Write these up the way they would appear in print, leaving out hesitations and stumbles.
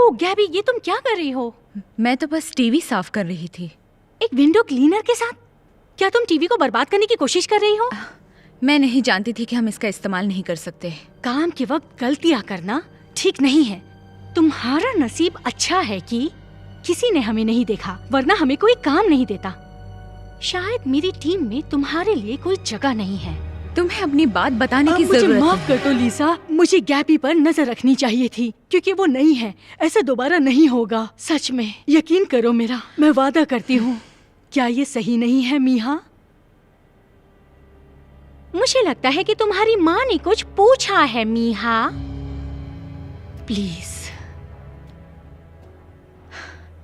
ओह गैबी, ये तुम क्या कर रही हो? मैं तो बस टीवी साफ कर रही थी। एक विंडो क्लीनर के साथ? क्या तुम टीवी को बर्बाद करने की कोशिश कर रही हो? मैं नहीं जानती थी कि हम इसका इस्तेमाल नहीं कर सकते। काम के वक्त गलतियां करना ठीक नहीं है। तुम्हारा नसीब अच्छा है कि किसी ने हमें नहीं देखा, वरना हमें कोई काम नहीं देता। शायद मेरी टीम में तुम्हारे लिए कोई जगह नहीं है। तुम्हें अपनी बात बताने की मुझे जरूरत माफ कर दो लीसा, मुझे गैबी पर नजर रखनी चाहिए थी क्योंकि वो नहीं है। ऐसा दोबारा नहीं होगा, सच में यकीन करो मेरा, मैं वादा करती हूँ। क्या ये सही नहीं है मीहा? मुझे लगता है कि तुम्हारी माँ ने कुछ पूछा है मीहा। प्लीज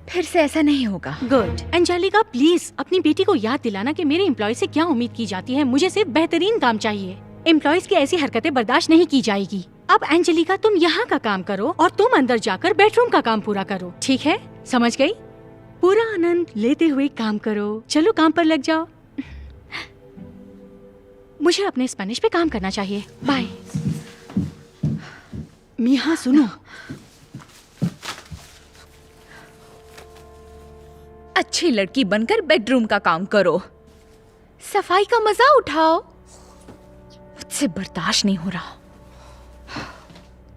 फिर से ऐसा नहीं होगा। गुड। एंजेलिका प्लीज अपनी बेटी को याद दिलाना कि मेरे एम्प्लॉय से क्या उम्मीद की जाती है। मुझे सिर्फ बेहतरीन काम चाहिए। एम्प्लॉयज की ऐसी हरकतें बर्दाश्त नहीं की जाएगी। अब एंजेलिका तुम यहाँ का काम करो और तुम अंदर जाकर बेडरूम का काम पूरा करो, ठीक है? समझ गई? पूरा आनंद लेते हुए काम करो। चलो काम पर लग जाओ। मुझे अपने स्पेनिश पे काम करना चाहिए। बाय। मीहा सुनो, अच्छी लड़की बनकर बेडरूम का काम करो, सफाई का मजा उठाओ। मुझसे बर्दाश्त नहीं हो रहा।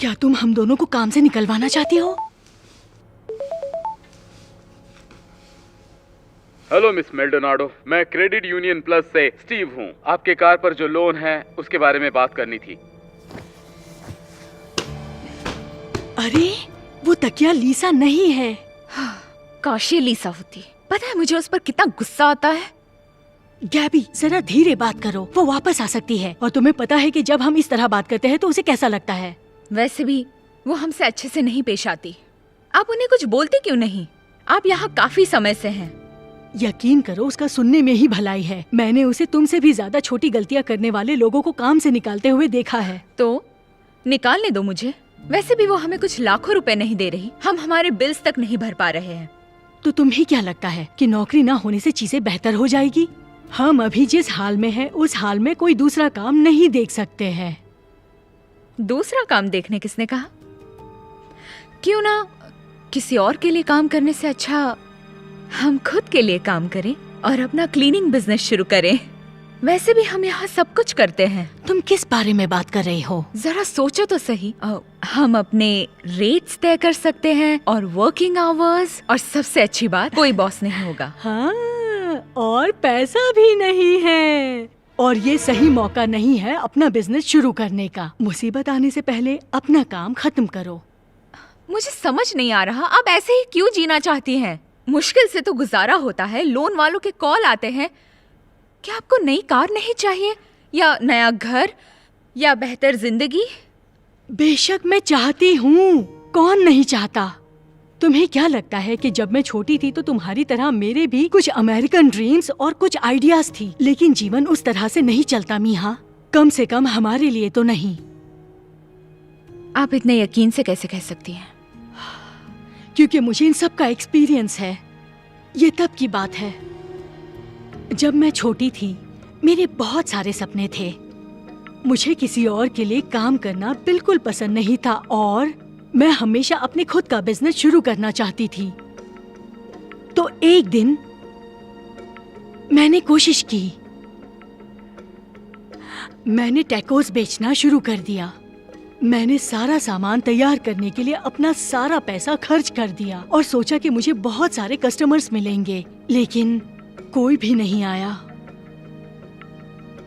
क्या तुम हम दोनों को काम से निकलवाना चाहती हो? हेलो मिस मेल्डोनाडो, मैं क्रेडिट यूनियन प्लस से स्टीव हूँ। आपके कार पर जो लोन है उसके बारे में बात करनी थी। अरे वो तकिया लीसा नहीं है। काश ये लीसा होती। पता है मुझे उस पर कितना गुस्सा आता है। गैबी जरा धीरे बात करो, वो वापस आ सकती है। और तुम्हें पता है कि जब हम इस तरह बात करते हैं तो उसे कैसा लगता है। वैसे भी वो हमसे अच्छे से नहीं पेश आती। आप उन्हें कुछ बोलते क्यों नहीं? आप यहाँ काफी समय से हैं। यकीन करो उसका सुनने में ही भलाई है। मैंने उसे तुमसे भी ज्यादा छोटी गलतियाँ करने वाले लोगों को काम से निकालते हुए देखा है। तो निकालने दो मुझे। वैसे भी वो हमें कुछ लाखों रुपए नहीं दे रही। हम हमारे बिल्स तक नहीं भर पा रहे हैं। तो तुम्हें क्या लगता है कि नौकरी ना होने से चीजें बेहतर हो जाएगी? हम अभी जिस हाल में हैं, उस हाल में कोई दूसरा काम नहीं देख सकते हैं। दूसरा काम देखने किसने कहा? क्यों ना किसी और के लिए काम करने से अच्छा हम खुद के लिए काम करें और अपना क्लीनिंग बिजनेस शुरू करें। वैसे भी हम यहाँ सब कुछ करते हैं। तुम किस बारे में बात कर रही हो? जरा सोचो तो सही। हम अपने रेट्स तय कर सकते हैं और वर्किंग आवर्स, और सबसे अच्छी बात कोई बॉस नहीं होगा। हाँ, और पैसा भी नहीं है। और ये सही मौका नहीं है अपना बिजनेस शुरू करने का। मुसीबत आने से पहले अपना काम खत्म करो। मुझे समझ नहीं आ रहा आप ऐसे ही क्यों जीना चाहती हैं? मुश्किल से तो गुजारा होता है, लोन वालों के कॉल आते हैं। क्या आपको नई कार नहीं चाहिए, या नया घर, या बेहतर जिंदगी? बेशक मैं चाहती हूँ, कौन नहीं चाहता। तुम्हें क्या लगता है कि जब मैं छोटी थी तो तुम्हारी तरह मेरे भी कुछ अमेरिकन ड्रीम्स और कुछ आइडियाज थी, लेकिन जीवन उस तरह से नहीं चलता मीहा। कम से कम हमारे लिए तो नहीं। आप इतने यकीन से कैसे कह सकती हैं? क्योंकि मुझे इन सब का एक्सपीरियंस है। ये तब की बात है जब मैं छोटी थी। मेरे बहुत सारे सपने थे। मुझे किसी और के लिए काम करना बिल्कुल पसंद नहीं था और मैं हमेशा अपने खुद का बिजनेस शुरू करना चाहती थी। तो एक दिन मैंने कोशिश की। मैंने टैकोस बेचना शुरू कर दिया। मैंने सारा सामान तैयार करने के लिए अपना सारा पैसा खर्च कर दिया और सोचा कि मुझे बहुत सारे कस्टमर्स मिलेंगे, लेकिन कोई भी नहीं आया।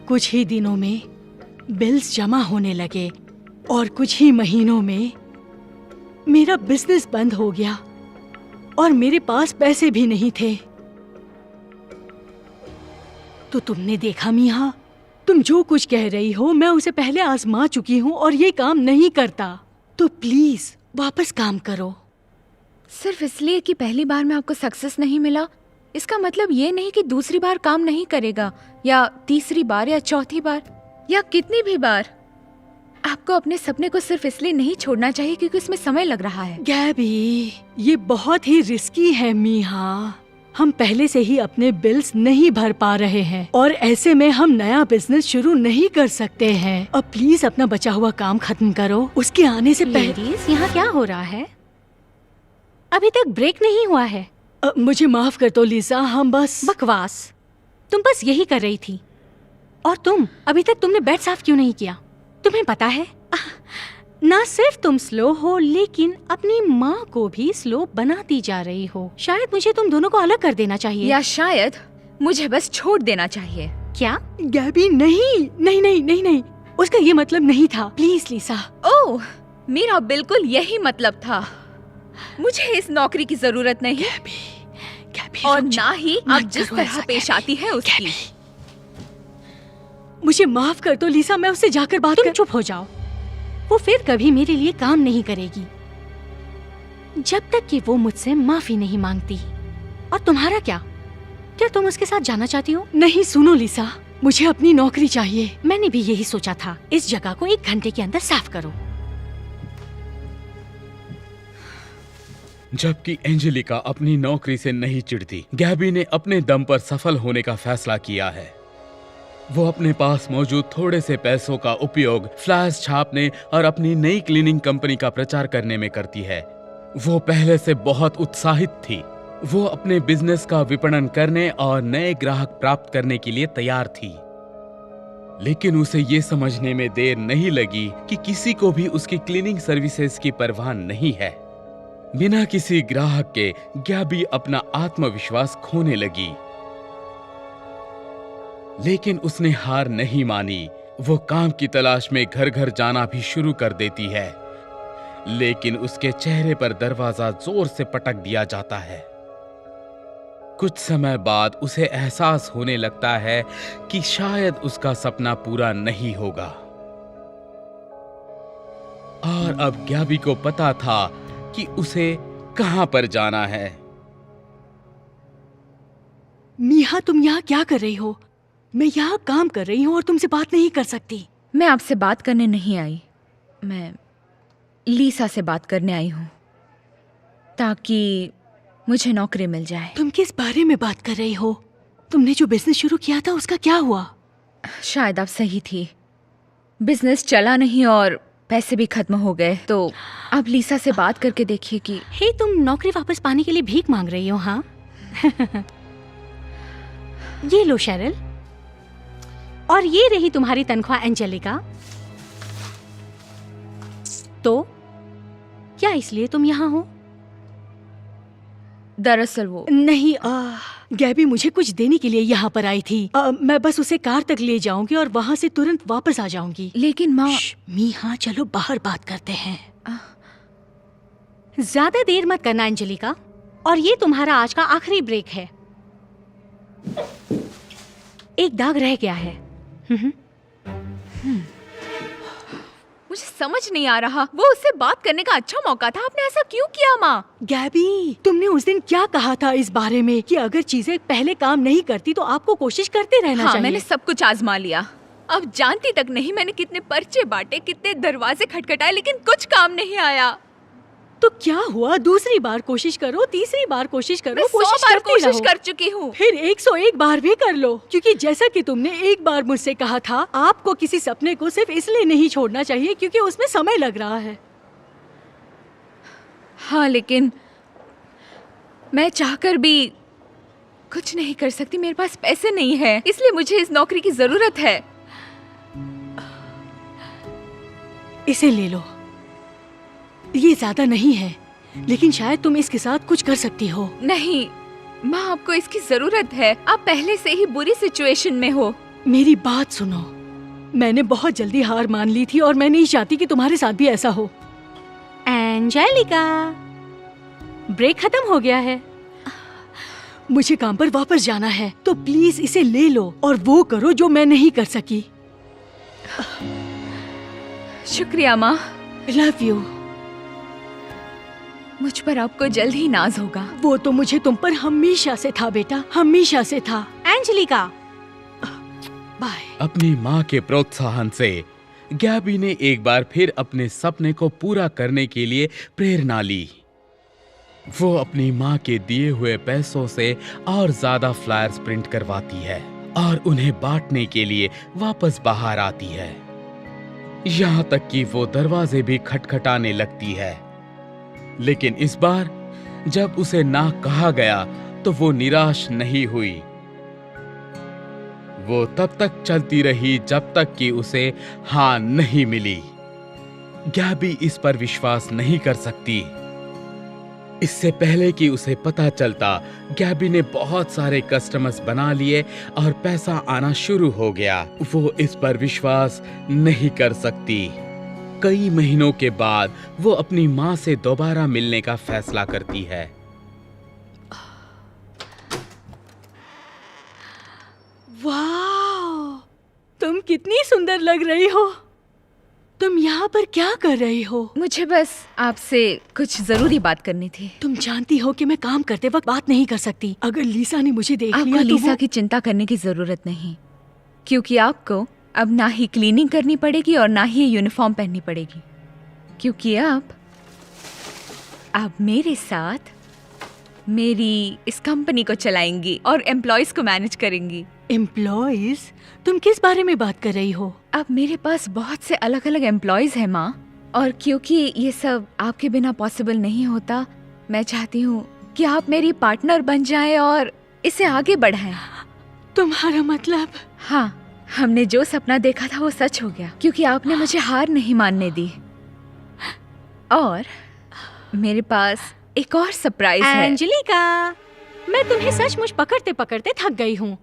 कुछ ही दिनों में बिल्स जमा होने लगे और कुछ ही महीनों में मेरा बिजनेस बंद हो गया और मेरे पास पैसे भी नहीं थे। तो तुमने देखा मीहा, तुम जो कुछ कह रही हो मैं उसे पहले आजमा चुकी हूँ और ये काम नहीं करता। तो प्लीज वापस काम करो। सिर्फ इसलिए कि पहली बार में आपको सक्सेस नहीं मिला, इसका मतलब ये नहीं कि दूसरी बार काम नहीं करेगा, या तीसरी बार, या चौथी बार, या कितनी भी बार। आपको अपने सपने को सिर्फ इसलिए नहीं छोड़ना चाहिए क्योंकि इसमें समय लग रहा है। गैबी, ये बहुत ही रिस्की है मीहा। हम पहले से ही अपने बिल्स नहीं भर पा रहे हैं और ऐसे में हम नया बिजनेस शुरू नहीं कर सकते हैं। अब प्लीज अपना बचा हुआ काम खत्म करो, उसके आने से पहले। यहाँ क्या हो रहा है? अभी तक ब्रेक नहीं हुआ है। मुझे माफ कर दो लिसा, हम बस बकवास। तुम बस यही कर रही थी। और तुम अभी तक तुमने बेड साफ क्यों नहीं किया? तुम्हें पता है ना सिर्फ तुम स्लो हो लेकिन अपनी माँ को भी स्लो बनाती जा रही हो। शायद मुझे तुम दोनों को अलग कर देना चाहिए, या शायद मुझे बस छोड़ देना चाहिए। क्या? गैबी नहीं नहीं नहीं नहीं नहीं, उसका ये मतलब नहीं था। प्लीज लिसा। ओह, मेरा बिल्कुल यही मतलब था। मुझे इस नौकरी की जरूरत नहीं, गैबी, और रुक ना जाओ, ही मत अब जिस करो तरह ऐसा, पेश गैबी, आती है उसकी। गैबी। मुझे माफ कर दो लिसा, मैं उससे जाकर बात कर। चुप हो जाओ, वो फिर कभी मेरे लिए काम नहीं करेगी जब तक कि वो मुझसे माफी नहीं मांगती। और तुम्हारा क्या? क्या तुम उसके साथ जाना चाहती हो? नहीं, सुनो लिसा, मुझे अपनी नौकरी चाहिए। मैंने भी यही सोचा था। इस जगह को 1 घंटे के अंदर साफ करो। जबकि एंजेलिका अपनी नौकरी से नहीं चिढ़ती, गैबी ने अपने दम पर सफल होने का फैसला किया है। वो अपने पास मौजूद थोड़े से पैसों का उपयोग फ्लैश छापने और अपनी नई क्लीनिंग कंपनी का प्रचार करने में करती है। वो पहले से बहुत उत्साहित थी। वो अपने बिजनेस का विपणन करने और नए ग्राहक प्राप्त करने के लिए तैयार थी। लेकिन उसे ये समझने में देर नहीं लगी कि किसी को भी उसकी क्लीनिंग सर्विसेज की परवाह नहीं है। बिना किसी ग्राहक के गैबी अपना आत्मविश्वास खोने लगी। लेकिन उसने हार नहीं मानी। वो काम की तलाश में घर घर जाना भी शुरू कर देती है। लेकिन उसके चेहरे पर दरवाजा जोर से पटक दिया जाता है। कुछ समय बाद उसे एहसास होने लगता है कि शायद उसका सपना पूरा नहीं होगा। और अब गैबी को पता था कि उसे कहां पर जाना है। मीहा, तुम यहाँ क्या कर रही हो? मैं यहाँ काम कर रही हूँ और तुमसे बात नहीं कर सकती। मैं आपसे बात करने नहीं आई, मैं लीसा से बात करने आई हूँ ताकि मुझे नौकरी मिल जाए। तुम किस बारे में बात कर रही हो? तुमने जो बिजनेस शुरू किया था उसका क्या हुआ? शायद आप सही थी, बिजनेस चला नहीं और पैसे भी खत्म हो गए। तो अब लीसा से बात करके देखिए कि हे, तुम नौकरी वापस पाने के लिए भीख मांग रही हो? हाँ ये लो शेरिल, और ये रही तुम्हारी तनख्वाह एंजेलिका। तो क्या इसलिए तुम यहाँ हो? दरअसल वो नहीं, गैबी मुझे कुछ देने के लिए यहाँ पर आई थी। मैं बस उसे कार तक ले जाऊंगी और वहाँ से तुरंत वापस आ जाऊंगी। लेकिन माँ। मीहा, चलो बाहर बात करते हैं। ज्यादा देर मत करना एंजेलिका, और ये तुम्हारा आज का आखिरी ब्रेक है। एक दाग रह गया है। मुझे समझ नहीं आ रहा, वो उससे बात करने का अच्छा मौका था, आपने ऐसा क्यों किया माँ? गैबी, तुमने उस दिन क्या कहा था इस बारे में कि अगर चीजें पहले काम नहीं करती तो आपको कोशिश करते रहना चाहिए। मैंने सब कुछ आजमा लिया। अब जानती तक नहीं मैंने कितने पर्चे बांटे, कितने दरवाजे खटखटाए, लेकिन कुछ काम नहीं आया। तो क्या हुआ? दूसरी बार कोशिश करो, तीसरी बार कोशिश करो, मैं 100 बार कोशिश कर चुकी हूँ। फिर 101 बार भी कर लो, क्योंकि जैसा कि तुमने एक बार मुझसे कहा था, आपको किसी सपने को सिर्फ इसलिए नहीं छोड़ना चाहिए क्योंकि उसमें समय लग रहा है। हाँ, लेकिन मैं चाहकर भी कुछ नहीं कर सकती। मेरे पास पैसे नहीं है, इसलिए मुझे इस नौकरी की जरूरत है। इसे ले लो, ये ज्यादा नहीं है, लेकिन शायद तुम इसके साथ कुछ कर सकती हो। नहीं माँ, आपको इसकी जरूरत है। आप पहले से ही बुरी सिचुएशन में हो। मेरी बात सुनो, मैंने बहुत जल्दी हार मान ली थी और मैं नहीं चाहती कि तुम्हारे साथ भी ऐसा हो। एंजेलिका, ब्रेक खत्म हो गया है, मुझे काम पर वापस जाना है, तो प्लीज इसे ले लो और वो करो जो मैं नहीं कर सकी। शुक्रिया माँ। Love you. मुझ पर आपको जल्द ही नाज होगा। वो तो मुझे तुम पर हमेशा से था बेटा, हमेशा से था। Angelica, bye. अपनी माँ के प्रोत्साहन से गैबी ने एक बार फिर अपने सपने को पूरा करने के लिए प्रेरणा ली। वो अपनी माँ के दिए हुए पैसों से और ज्यादा फ्लायर्स प्रिंट करवाती है और उन्हें बांटने के लिए वापस बाहर आती है। यहाँ तक कि वो दरवाजे भी खटखटाने लगती है। लेकिन इस बार जब उसे ना कहा गया तो वो निराश नहीं हुई। वो तब तक चलती रही जब तक कि उसे हाँ नहीं मिली। गैबी इस पर विश्वास नहीं कर सकती। इससे पहले कि उसे पता चलता, गैबी ने बहुत सारे कस्टमर्स बना लिए और पैसा आना शुरू हो गया। वो इस पर विश्वास नहीं कर सकती। कई महीनों के बाद वो अपनी माँ से दोबारा मिलने का फैसला करती है। वाह, तुम कितनी सुंदर लग रही हो। तुम यहाँ पर क्या कर रही हो? मुझे बस आपसे कुछ जरूरी बात करनी थी। तुम जानती हो कि मैं काम करते वक्त बात नहीं कर सकती। अगर लीसा ने मुझे देख आपको लिया तो लीसा की चिंता करने की जरूरत नहीं, क्योंकि आपको अब ना ही क्लीनिंग करनी पड़ेगी और ना ही यूनिफॉर्म पहननी पड़ेगी, क्योंकि आप मेरे साथ मेरी इस कंपनी को चलाएंगी और एम्प्लॉयज को मैनेज करेंगी। एम्प्लॉयज? तुम किस बारे में बात कर रही हो? अब मेरे पास बहुत से अलग अलग एम्प्लॉयज हैं माँ, और क्योंकि ये सब आपके बिना पॉसिबल नहीं होता, मैं चाहती हूँ कि आप मेरी पार्टनर बन जाएं और इसे आगे बढ़ाएं। तुम्हारा मतलब? हाँ, हमने जो सपना देखा था वो सच हो गया, क्योंकि आपने मुझे हार नहीं मानने दी। और मेरे पास एक और सरप्राइज है। एंजेलिका, मैं तुम्हें सचमुच पकड़ते पकड़ते थक गई हूँ।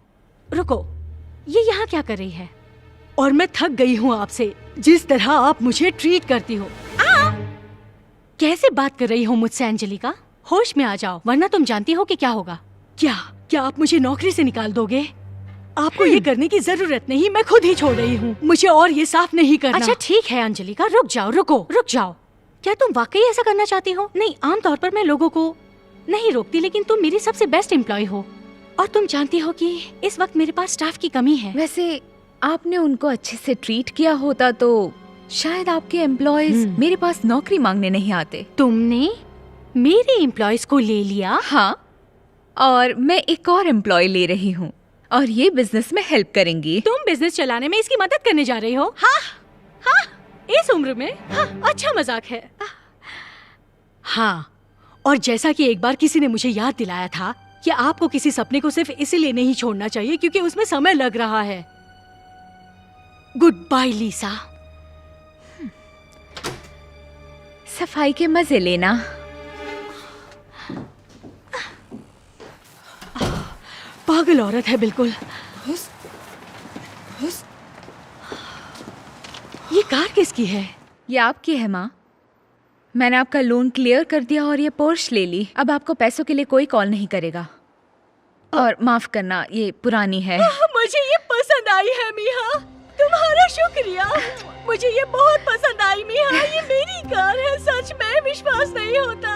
रुको, ये यहाँ क्या कर रही है? और मैं थक गई हूँ आपसे, जिस तरह आप मुझे ट्रीट करती हो। कैसे बात कर रही हो मुझसे एंजेलिका? होश में आ जाओ, वरना तुम जानती हो कि क्या होगा। क्या आप मुझे नौकरी से निकाल दोगे? आपको ये करने की जरूरत नहीं, मैं खुद ही छोड़ रही हूँ। मुझे और ये साफ नहीं करना। अच्छा ठीक है अंजलिका, रुक जाओ। क्या तुम वाकई ऐसा करना चाहती हो? नहीं, आमतौर पर मैं लोगों को नहीं रोकती, लेकिन तुम मेरी सबसे बेस्ट एम्प्लॉय हो और तुम जानती हो कि इस वक्त मेरे पास स्टाफ की कमी है। वैसे आपने उनको अच्छे से ट्रीट किया होता तो शायद आपके एम्प्लॉयज मेरे पास नौकरी मांगने नहीं आते। तुमने मेरे एम्प्लॉयज को ले लिया? हाँ, और मैं एक और एम्प्लॉय ले रही हूँ और ये बिजनेस में हेल्प करेंगी। तुम बिजनेस चलाने में इसकी मदद करने जा रही हो? हाँ, इस उम्र में? हाँ, अच्छा मजाक है। हाँ, और जैसा कि एक बार किसी ने मुझे याद दिलाया था कि आपको किसी सपने को सिर्फ इसीलिए नहीं छोड़ना चाहिए क्योंकि उसमें समय लग रहा है। Good bye Lisa. सफाई के मजे लेना। पागल औरत है बिल्कुल। ये कार किसकी है? ये आपकी है माँ। मैंने आपका लोन क्लियर कर दिया और ये पोर्श ले ली। अब आपको पैसों के लिए कोई कॉल नहीं करेगा। और माफ करना, ये पुरानी है। मुझे ये पसंद आई है मिया, तुम्हारा शुक्रिया। मुझे ये बहुत पसंद आई मिया। ये मेरी कार है, सच में विश्वास नहीं होता।